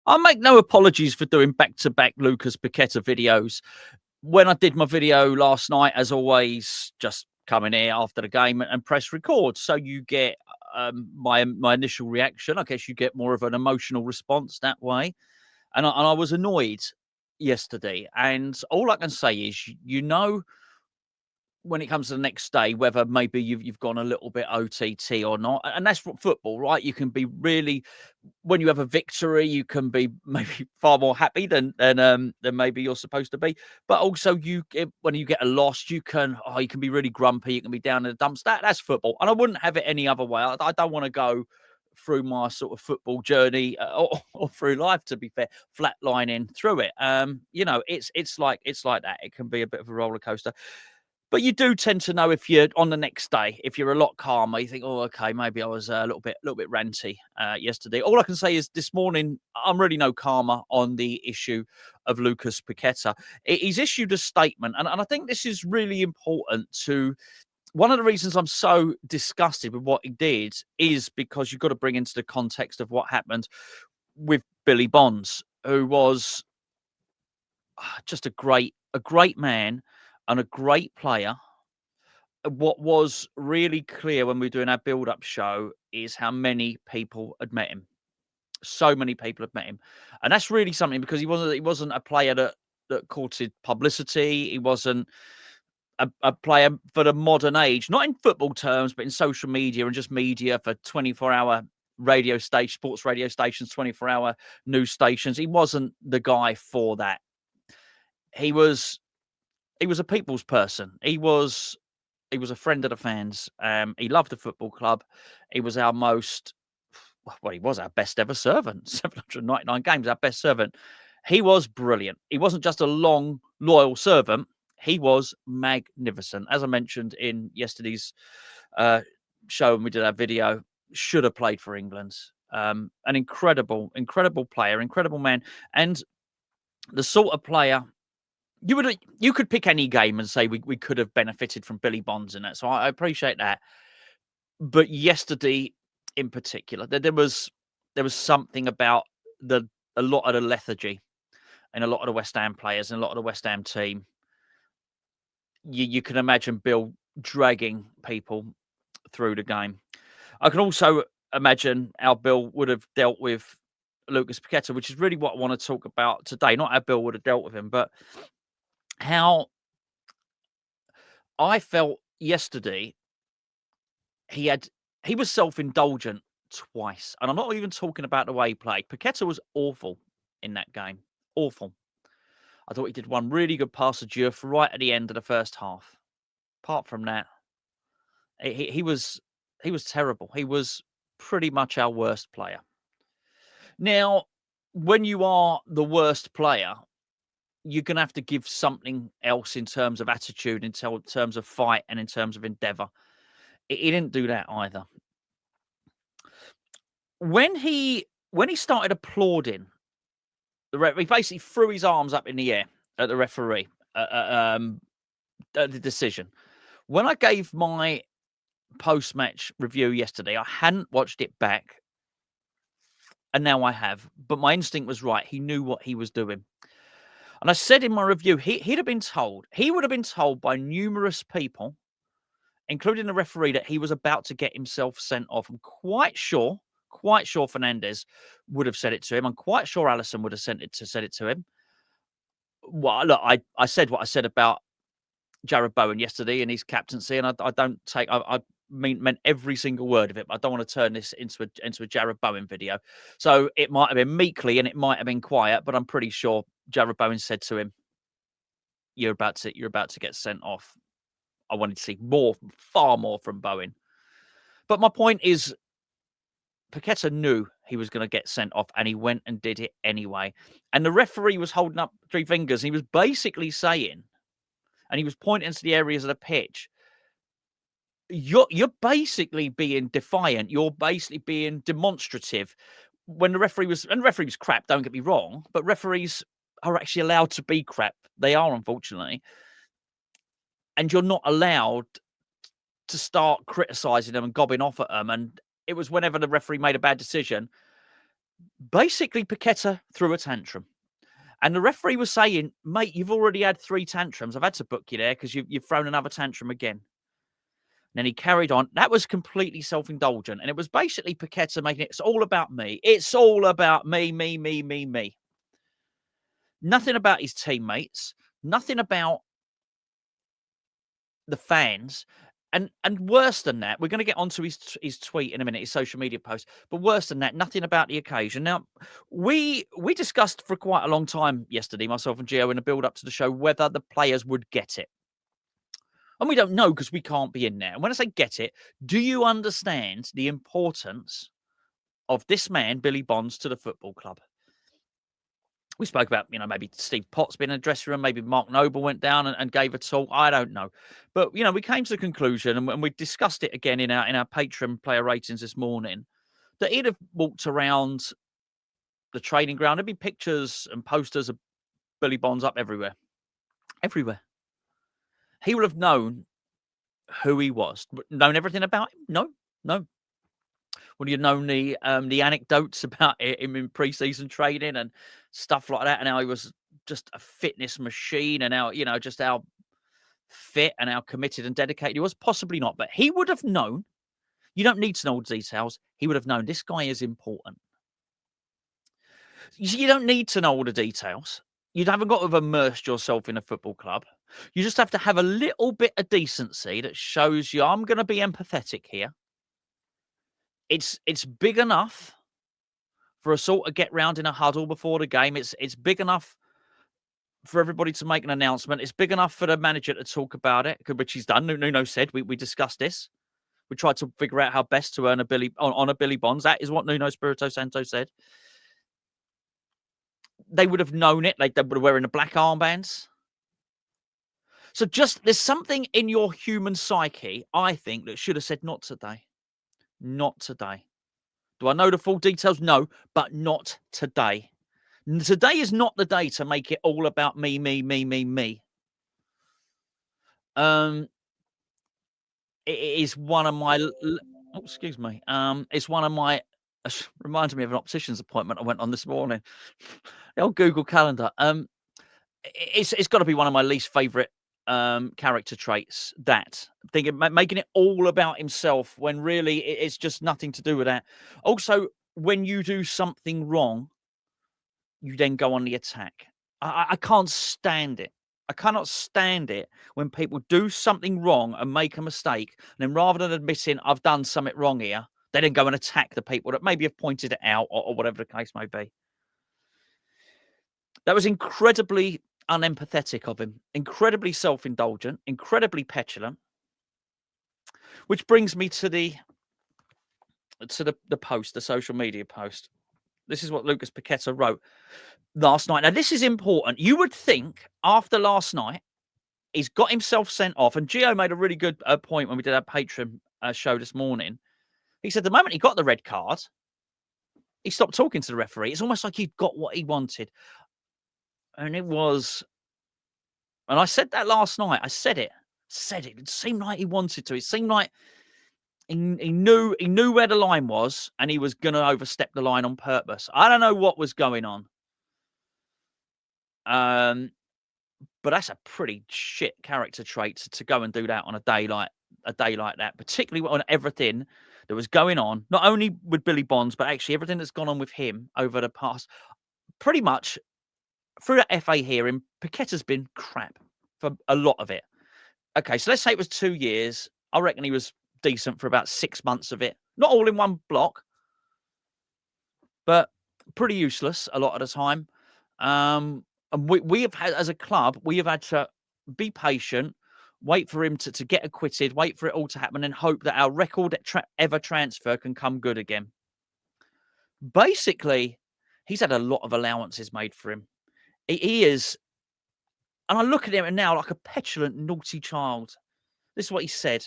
I make no apologies for doing back-to-back Lucas Paqueta videos. When I did my video last night, as always, just come in here after the game and press record. So you get my initial reaction. I guess you get more of an emotional response that way. And I was annoyed yesterday. And all I can say is, when it comes to the next day, whether maybe you've gone a little bit OTT or not. And that's what football, right? You can be really, when you have a victory, you can be maybe far more happy than maybe you're supposed to be. But also, when you get a loss, you can be really grumpy. You can be down in the dumps. That's football, and I wouldn't have it any other way. I don't want to go through my sort of football journey or through life, to be fair, flatlining through it. It's like that. It can be a bit of a roller coaster. But you do tend to know if you're on the next day, if you're a lot calmer, you think, oh, okay, maybe I was a little bit ranty yesterday. All I can say is this morning, I'm really no calmer on the issue of Lucas Paqueta. He's issued a statement, and I think this is really important to. One of the reasons I'm so disgusted with what he did is because you've got to bring into the context of what happened with Billy Bonds, who was just a great man and a great player. What was really clear when we were doing our build-up show is how many people had met him. So many people had met him. And that's really something, because he wasn't a player that courted publicity. He wasn't a player for the modern age, not in football terms, but in social media and just media for 24-hour sports radio stations, 24-hour news stations. He wasn't the guy for that. He was a people's person. He was a friend of the fans. He loved the football club. He was he was our best ever servant. 799 games, our best servant. He was brilliant. He wasn't just a long, loyal servant. He was magnificent. As I mentioned in yesterday's show when we did our video, should have played for England. An incredible player, incredible man. And the sort of player you could pick any game and say we could have benefited from Billy Bonds in it. So I appreciate that. But yesterday, in particular, there was something about a lot of the lethargy and a lot of the West Ham players and a lot of the West Ham team. You can imagine Bill dragging people through the game. I can also imagine how Bill would have dealt with Lucas Paqueta, which is really what I want to talk about today. Not how Bill would have dealt with him, but how I felt yesterday he was self-indulgent twice. And I'm not even talking about the way he played. Paqueta was awful in that game. Awful. I thought he did one really good pass to Diouf right at the end of the first half. Apart from that, he was terrible. He was pretty much our worst player. Now, when you are the worst player, you're going to have to give something else in terms of attitude, in terms of fight, and in terms of endeavour. He didn't do that either. When he started applauding the referee, he basically threw his arms up in the air at the referee at the decision. When I gave my post-match review yesterday, I hadn't watched it back, and now I have. But my instinct was right. He knew what he was doing. And I said in my review, he would have been told by numerous people, including the referee, that he was about to get himself sent off. I'm quite sure Fernandes would have said it to him. I'm quite sure Alisson would have said it to him. Well, look, I said what I said about Jarrod Bowen yesterday and his captaincy, and I meant every single word of it. But I don't want to turn this into a Jarrod Bowen video. So it might have been meekly and it might have been quiet, but I'm pretty sure Jarrod Bowen said to him, "You're about to get sent off." I wanted to see far more from Bowen. But my point is, Paqueta knew he was going to get sent off, and he went and did it anyway. And the referee was holding up three fingers. And he was basically saying, and he was pointing to the areas of the pitch, you're basically being defiant. You're basically being demonstrative. When the referee was crap, don't get me wrong, but referees are actually allowed to be crap. They are, unfortunately. And you're not allowed to start criticising them and gobbing off at them. And it was whenever the referee made a bad decision, Basically, Paqueta threw a tantrum. And the referee was saying, mate, you've already had 3 tantrums. I've had to book you there because you've thrown another tantrum again. And then he carried on. That was completely self-indulgent. And it was basically Paqueta making it, it's all about me. It's all about me, me, me, me, me. Nothing about his teammates. Nothing about the fans. And worse than that, we're going to get onto his tweet in a minute, his social media post. But worse than that, nothing about the occasion. Now, we discussed for quite a long time yesterday, myself and Gio, in the build up to the show, whether the players would get it. And we don't know because we can't be in there. And when I say get it, do you understand the importance of this man, Billy Bonds, to the football club? We spoke about, maybe Steve Potts being in the dressing room, maybe Mark Noble went down and gave a talk. I don't know. But, we came to the conclusion, and we discussed it again in our Patreon player ratings this morning, that he'd have walked around the training ground. There'd be pictures and posters of Billy Bonds up everywhere. Everywhere. He would have known who he was. Known everything about him? No, no. Would you have known the anecdotes about him in pre-season training and stuff like that, and how he was just a fitness machine, and how, just how fit and how committed and dedicated he was? Possibly not, but he would have known. You don't need to know all the details. He would have known this guy is important. You don't need to know all the details. You haven't got to have immersed yourself in a football club. You just have to have a little bit of decency that shows you, I'm going to be empathetic here. It's big enough for us all to get round in a huddle before the game. It's big enough for everybody to make an announcement. It's big enough for the manager to talk about it, which he's done. Nuno said, we discussed this. We tried to figure out how best to earn on a Billy Bonds. That is what Nuno Espirito Santo said. They would have known it. They would have wearing the black armbands. So there's something in your human psyche, I think, that should have said, not today. Not today. Do I know the full details? No, but not today. Today is not the day to make it all about me, me, me, me, me. It is one of my. Oh, excuse me. It's one of my. Reminds me of an optician's appointment I went on this morning. The old Google Calendar. It's got to be one of my least favourite character traits. That thinking, making it all about himself when really it's just nothing to do with that. Also, when you do something wrong, you then go on the attack. I can't stand it. I cannot stand it when people do something wrong and make a mistake, and then rather than admitting I've done something wrong here, they then go and attack the people that maybe have pointed it out, or whatever the case may be. That was incredibly unempathetic of him, incredibly self-indulgent, incredibly petulant. Which brings me to the post, the social media post. This is what Lucas Paqueta wrote last night. Now, this is important. You would think after last night, he's got himself sent off. And Gio made a really good point when we did our Patreon show this morning. He said the moment he got the red card, he stopped talking to the referee. It's almost like he'd got what he wanted. And it was... And I said that last night. I said it. It seemed like he wanted to. It seemed like he knew where the line was, and he was going to overstep the line on purpose. I don't know what was going on. But that's a pretty shit character trait to go and do that on a day like that, particularly on everything that was going on, not only with Billy Bonds, but actually everything that's gone on with him over the past, pretty much through that FA hearing. Paqueta's been crap for a lot of it. Okay, so let's say it was 2 years. I reckon he was decent for about 6 months of it. Not all in one block, but pretty useless a lot of the time. And we have had, as a club, we have had to be patient, wait for him to get acquitted, wait for it all to happen, and hope that our record ever transfer can come good again. Basically, he's had a lot of allowances made for him. He is, and I look at him now like a petulant, naughty child. This is what he said.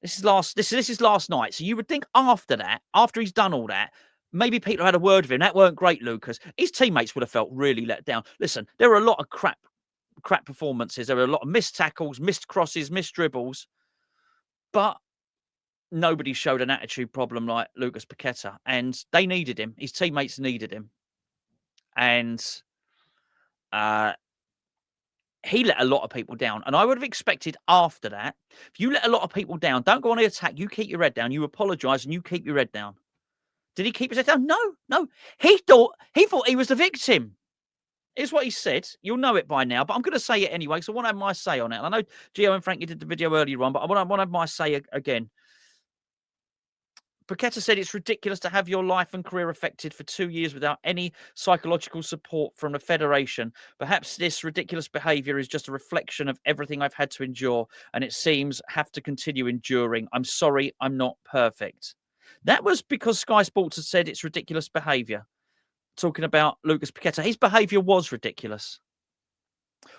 This is last night. So you would think after that, after he's done all that, maybe people had a word with him. That weren't great, Lucas. His teammates would have felt really let down. Listen, there were a lot of crap performances. There were a lot of missed tackles, missed crosses, missed dribbles. But nobody showed an attitude problem like Lucas Paqueta, and they needed him. His teammates needed him, and uh, he let a lot of people down. And I would have expected after that, if you let a lot of people down, don't go on the attack. You keep your head down. You apologise and you keep your head down. Did he keep his head down? No, no. He thought he was the victim. Is what he said. You'll know it by now, but I'm going to say it anyway. So I want to have my say on it. And I know Gio and Frankie did the video earlier on, but I want to have my say again. Paqueta said it's ridiculous to have your life and career affected for 2 years without any psychological support from the federation. Perhaps this ridiculous behaviour is just a reflection of everything I've had to endure, and it seems have to continue enduring. I'm sorry, I'm not perfect. That was because Sky Sports had said it's ridiculous behaviour. Talking about Lucas Paqueta, his behaviour was ridiculous.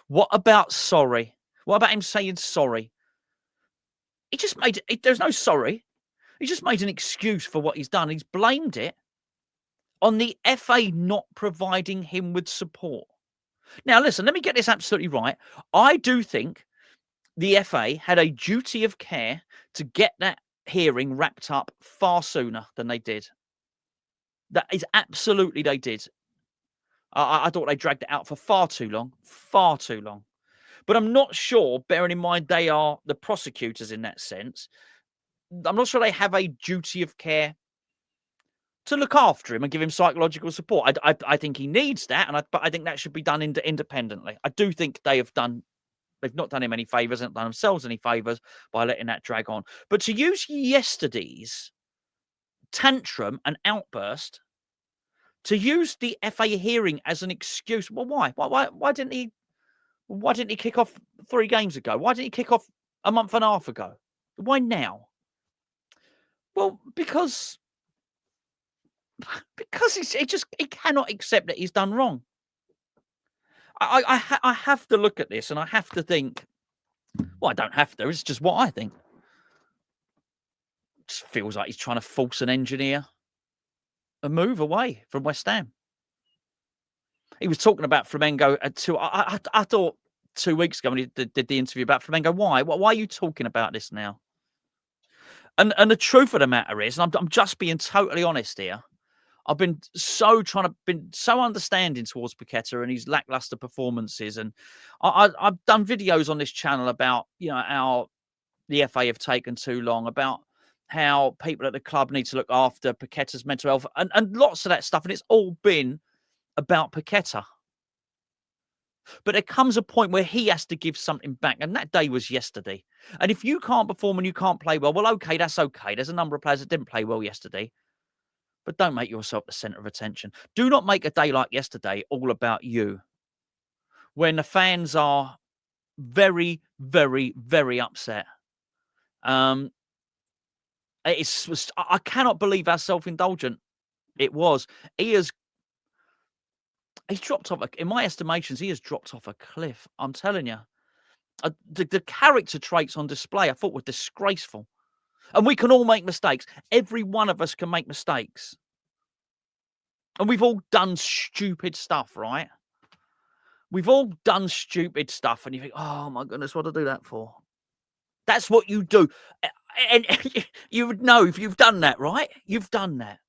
What about sorry? What about him saying sorry? He just made it. There's no sorry. He just made an excuse for what he's done. He's blamed it on the FA not providing him with support. Now, listen, let me get this absolutely right. I do think the FA had a duty of care to get that hearing wrapped up far sooner than they did. That is absolutely they did. I thought they dragged it out for far too long. Far too long. But I'm not sure, bearing in mind they are the prosecutors in that sense, I'm not sure they have a duty of care to look after him and give him psychological support. I think he needs that, but I think that should be done independently. I do think they've not done him any favours, haven't done themselves any favours by letting that drag on. But to use yesterday's tantrum and outburst, to use the FA hearing as an excuse, well, why? Why didn't he kick off 3 games ago? Why didn't he kick off a month and a half ago? Why now? Well, because he cannot accept that he's done wrong. I have to look at this and I have to think. Well, I don't have to. It's just what I think. It just feels like he's trying to force an engineer a move away from West Ham. He was talking about Flamengo I thought 2 weeks ago when he did the interview about Flamengo. Why are you talking about this now? And the truth of the matter is, and I'm just being totally honest here, I've been so understanding towards Paqueta and his lackluster performances, and I've done videos on this channel about how the FA have taken too long, about how people at the club need to look after Paqueta's mental health, and lots of that stuff, and it's all been about Paqueta. But there comes a point where he has to give something back, and that day was yesterday. And if you can't perform and you can't play well, okay, that's okay. There's a number of players that didn't play well yesterday. But don't make yourself the centre of attention. Do not make a day like yesterday all about you. When the fans are very, very, very upset. I cannot believe how self-indulgent it was. He's dropped off, in my estimations, he has dropped off a cliff. I'm telling you. The character traits on display I thought were disgraceful. And we can all make mistakes. Every one of us can make mistakes. And we've all done stupid stuff, right? We've all done stupid stuff. And you think, oh, my goodness, what did I do that for? That's what you do. And you would know if you've done that, right? You've done that.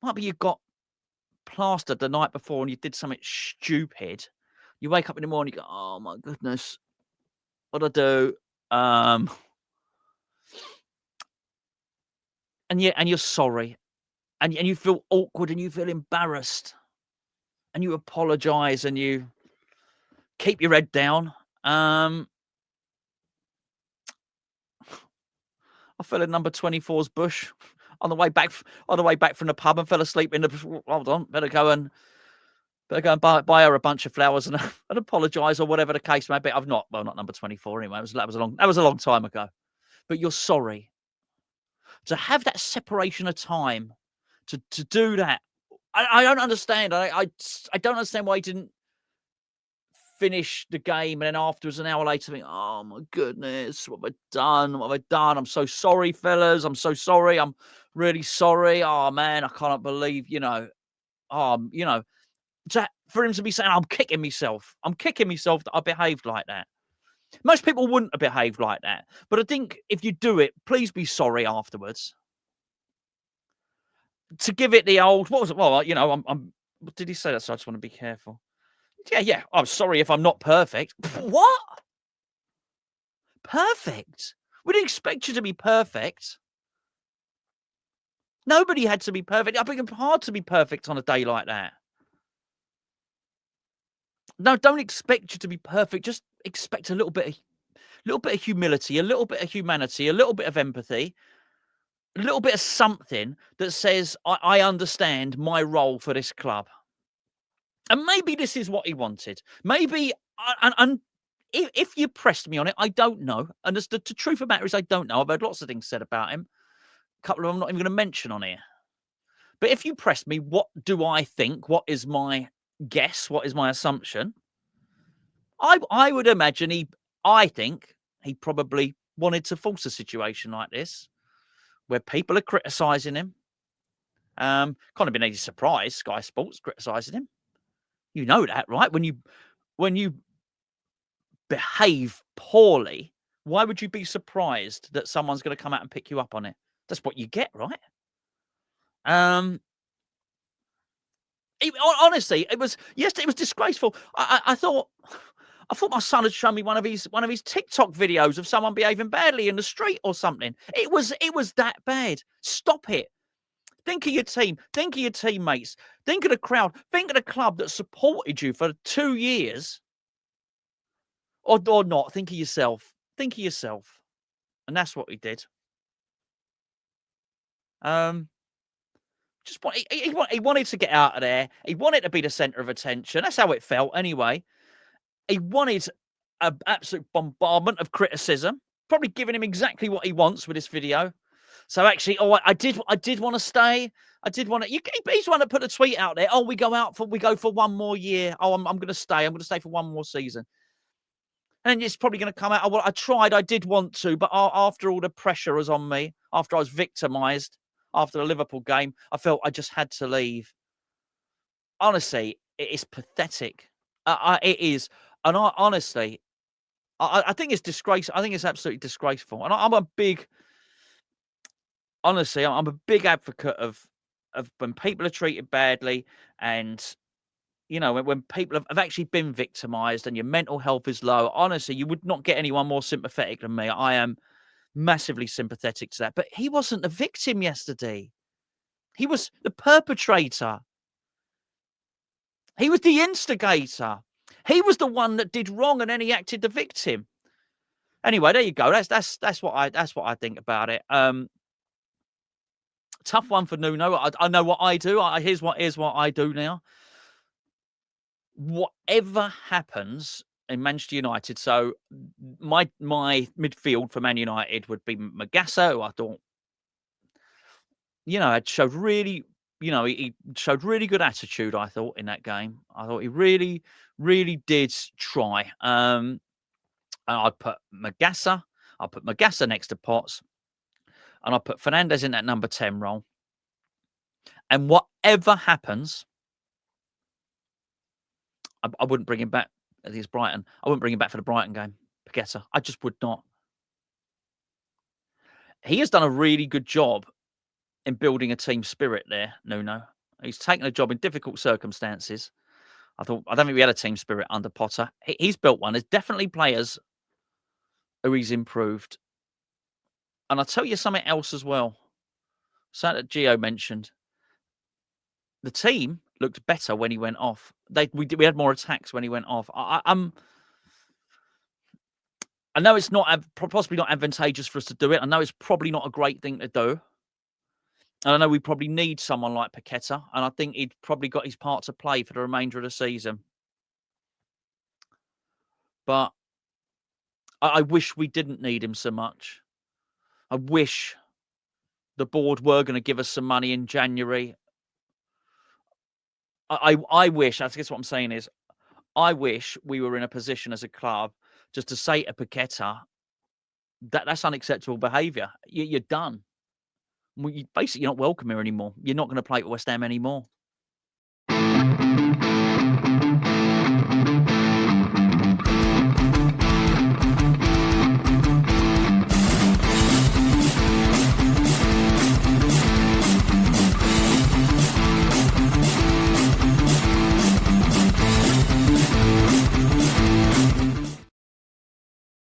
Might be you've got plastered the night before and you did something stupid. You wake up in the morning, you go, oh, my goodness, what did I do? And you're sorry. And you feel awkward and you feel embarrassed. And you apologise and you keep your head down. I fell in number 24's bush on the way back from the pub and fell asleep in the. Hold on, better go and buy her a bunch of flowers and apologise or whatever the case may be. Not number 24 anyway. That was a long time ago. But you're sorry. To have that separation of time, to do that, I don't understand. I don't understand why he didn't finish the game and then afterwards, an hour later, think, oh my goodness, what have I done? What have I done? I'm so sorry, fellas. I'm so sorry. I'm really sorry. Oh man, I cannot believe, for him to be saying, I'm kicking myself that I behaved like that. Most people wouldn't have behaved like that. But I think if you do it, please be sorry afterwards. To give it the old, what was it? Well, I'm what did he say that? So I just want to be careful. Yeah, yeah. I'm sorry if I'm not perfect. What? Perfect? We didn't expect you to be perfect. Nobody had to be perfect. I think it's hard to be perfect on a day like that. No, don't expect you to be perfect. Just expect a little bit of humility, a little bit of humanity, a little bit of empathy, a little bit of something that says, I understand my role for this club. And maybe this is what he wanted. Maybe, and if you pressed me on it, I don't know. And the truth of the matter is, I don't know. I've heard lots of things said about him. A couple of them I'm not even going to mention on here. But if you pressed me, what do I think? What is my guess? What is my assumption? I would imagine I think he probably wanted to force a situation like this where people are criticising him. Kind of been any surprise, Sky Sports criticising him. You know that, right? When you behave poorly, why would you be surprised that someone's going to come out and pick you up on it? That's what you get, right? Honestly, it was yesterday. It was disgraceful. I thought my son had shown me one of his TikTok videos of someone behaving badly in the street or something. It was that bad. Stop it. Think of your team. Think of your teammates. Think of the crowd. Think of the club that supported you for 2 years, or not. Think of yourself. Think of yourself, and that's what he did. Just he wanted to get out of there. He wanted to be the centre of attention. That's how it felt, anyway. He wanted an absolute bombardment of criticism, probably giving him exactly what he wants with this video. So actually, I did want to stay. I did want to. He's the one that put a tweet out there. Oh, we go for one more year. Oh, I'm going to stay. I'm going to stay for one more season. And it's probably going to come out. Oh, well, I tried. I did want to, but after all the pressure was on me, after I was victimised after the Liverpool game, I felt I just had to leave. Honestly, it is pathetic. It is. And honestly, I think it's disgraceful. I think it's absolutely disgraceful. And I'm a big, honestly, I'm a big advocate of when people are treated badly, and when people have actually been victimized and your mental health is low. Honestly, you would not get anyone more sympathetic than me. I am massively sympathetic to that. But he wasn't the victim yesterday. He was the perpetrator. He was the instigator. He was the one that did wrong, and then he acted the victim. Anyway, there you go. That's what I think about it. Tough one for Nuno. I know what I do. Here's what I do now. Whatever happens in Manchester United, so my midfield for Man United would be Magassa, who I thought, had showed really, he showed really good attitude, I thought, in that game. I thought he really, really did try. And I'd put Magassa next to Potts, and I put Fernandes in that number 10 role. And whatever happens, I wouldn't bring him back. I think it's Brighton. I wouldn't bring him back for the Brighton game, Paqueta. I just would not. He has done a really good job in building a team spirit there, Nuno. He's taken a job in difficult circumstances. I don't think we had a team spirit under Potter. He's built one. There's definitely players who he's improved. And I'll tell you something else as well. Something that Gio mentioned. The team looked better when he went off. We had more attacks when he went off. I know it's not possibly not advantageous for us to do it. I know it's probably not a great thing to do. And I know we probably need someone like Paqueta, and I think he'd probably got his part to play for the remainder of the season. But I wish we didn't need him so much. I wish the board were going to give us some money in January. I wish, I guess what I'm saying is, I wish we were in a position as a club just to say to Paqueta, that's unacceptable behaviour. You're done. Basically, you're not welcome here anymore. You're not going to play at West Ham anymore.